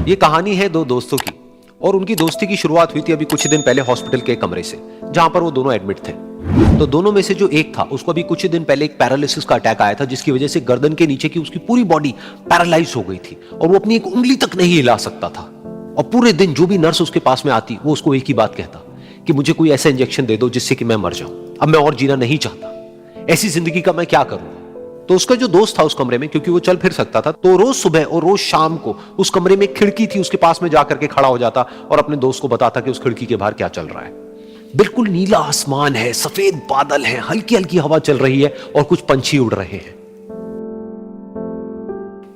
ये कहानी है दो दोस्तों की और उनकी दोस्ती की शुरुआत हुई थी अभी कुछ दिन पहले हॉस्पिटल के कमरे से, जहां पर वो दोनों एडमिट थे। तो दोनों में से जो एक था उसको अभी कुछ दिन पहले एक पैरालिसिस का अटैक आया था, जिसकी वजह से गर्दन के नीचे की उसकी पूरी बॉडी पैरालाइज हो गई थी और वो अपनी एक उंगली तक नहीं हिला सकता था। और पूरे दिन जो भी नर्स उसके पास में आती वो उसको एक ही बात कहता कि मुझे कोई ऐसा इंजेक्शन दे दो जिससे कि मैं मर जाऊं, अब मैं और जीना नहीं चाहता, ऐसी जिंदगी का मैं क्या करूंगा। तो उसका जो दोस्त था उस कमरे में, क्योंकि वो चल फिर सकता था, तो रोज सुबह और रोज शाम को उस कमरे में एक खिड़की थी, उसके पास में जाकर के खड़ा हो जाता और अपने दोस्त को बताता कि उस खिड़की के बाहर क्या चल रहा है। बिल्कुल नीला आसमान है, सफेद बादल है, हल्की हल्की हवा चल रही है और कुछ पंछी उड़ रहे हैं।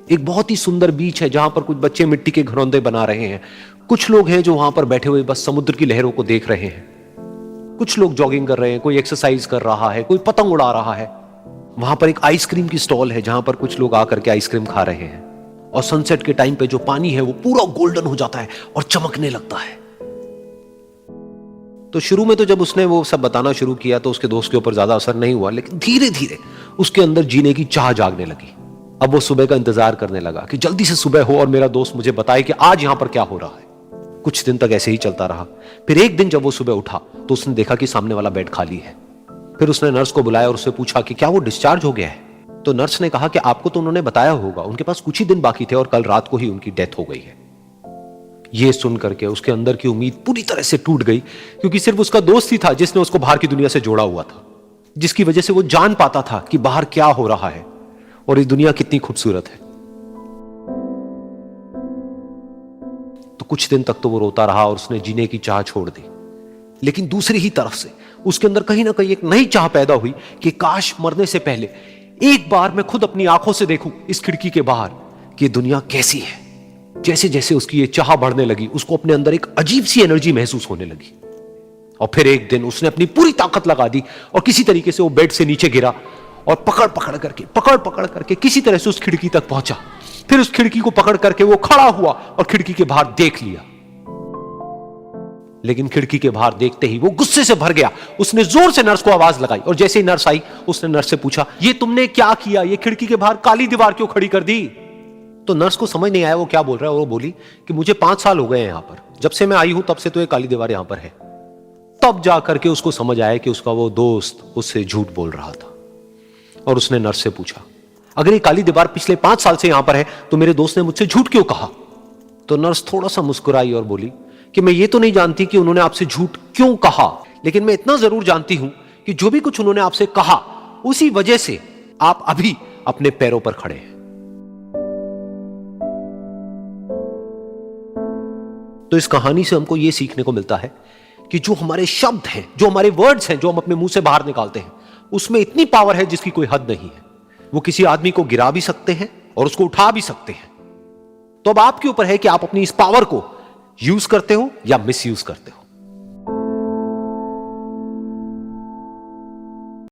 एक बहुत ही सुंदर बीच है जहां पर कुछ बच्चे मिट्टी के घरौंदे बना रहे हैं। कुछ लोग हैं जो वहां पर बैठे हुए बस समुद्र की लहरों को देख रहे हैं। कुछ लोग जॉगिंग कर रहे हैं, कोई एक्सरसाइज कर रहा है, कोई पतंग उड़ा रहा है। वहां पर एक आइसक्रीम की स्टॉल है जहां पर कुछ लोग आकर के आइसक्रीम खा रहे हैं। और सनसेट के टाइम पे जो पानी है वो पूरा गोल्डन हो जाता है और चमकने लगता है। तो शुरू में तो जब उसने वो सब बताना शुरू किया तो उसके दोस्त के ऊपर ज्यादा असर नहीं हुआ, लेकिन धीरे धीरे उसके अंदर जीने की चाह जागने लगी। अब वो सुबह का इंतजार करने लगा कि जल्दी से सुबह हो और मेरा दोस्त मुझे बताए कि आज यहां पर क्या हो रहा है। कुछ दिन तक ऐसे ही चलता रहा। फिर एक दिन जब वो सुबह उठा तो उसने देखा कि सामने वाला बेड खाली है। फिर उसने नर्स को बुलाया और उससे पूछा कि क्या वो डिस्चार्ज हो गया है। तो नर्स ने कहा कि आपको तो उन्होंने बताया होगा, उनके पास कुछ ही दिन बाकी थे और कल रात को ही उनकी डेथ हो गई है। यह सुन करके उसके अंदर की उम्मीद पूरी तरह से टूट गई, क्योंकि सिर्फ उसका दोस्त ही था जिसने उसको बाहर की दुनिया से जोड़ा हुआ था, जिसकी वजह से वो जान पाता था कि बाहर क्या हो रहा है और ये दुनिया कितनी खूबसूरत है। तो कुछ दिन तक तो वो रोता रहा और उसने जीने की चाह छोड़ दी। लेकिन दूसरी ही तरफ से उसके अंदर कहीं ना कहीं एक नई चाह पैदा हुई कि काश मरने से पहले एक बार मैं खुद अपनी आंखों से देखूं इस खिड़की के बाहर कि ये दुनिया कैसी है। जैसे जैसे उसकी ये चाह बढ़ने लगी, उसको अपने अंदर एक अजीब सी एनर्जी महसूस होने लगी। और फिर एक दिन उसने अपनी पूरी ताकत लगा दी और किसी तरीके से वो बेड से नीचे गिरा और पकड़ पकड़ करके किसी तरह से उस खिड़की तक पहुंचा। फिर उस खिड़की को पकड़ करके वो खड़ा हुआ और खिड़की के बाहर देख लिया। लेकिन खिड़की के बाहर देखते ही वो गुस्से से भर गया। उसने जोर से नर्स को आवाज लगाई और जैसे ही नर्स आई उसने नर्स से पूछा, ये तुमने क्या किया, ये खिड़की के बाहर काली दीवार क्यों खड़ी कर दी। तो नर्स को समझ नहीं आया वो क्या बोल रहा है और वो बोली कि मुझे 5 साल हो गए हैं यहां पर, जब से मैं आई हूं तब से तो ये काली दीवार यहां पर है। तब जाकर के उसको समझ आया कि उसका वो दोस्त उससे झूठ बोल रहा था। और उसने नर्स से पूछा, अगर ये काली दीवार पिछले 5 साल से यहां पर है तो मेरे दोस्त ने मुझसे झूठ क्यों कहा। तो नर्स थोड़ा सा मुस्कुराई और बोली कि मैं ये तो नहीं जानती कि उन्होंने आपसे झूठ क्यों कहा, लेकिन मैं इतना जरूर जानती हूं कि जो भी कुछ उन्होंने आपसे कहा उसी वजह से आप अभी अपने पैरों पर खड़े हैं। तो इस कहानी से हमको यह सीखने को मिलता है कि जो हमारे शब्द हैं, जो हमारे वर्ड्स हैं, जो हम अपने मुंह से बाहर निकालते हैं, उसमें इतनी पावर है जिसकी कोई हद नहीं है। वो किसी आदमी को गिरा भी सकते हैं और उसको उठा भी सकते हैं। तो अब आपके ऊपर है कि आप अपनी इस पावर को यूज करते हो या मिस यूज करते हो।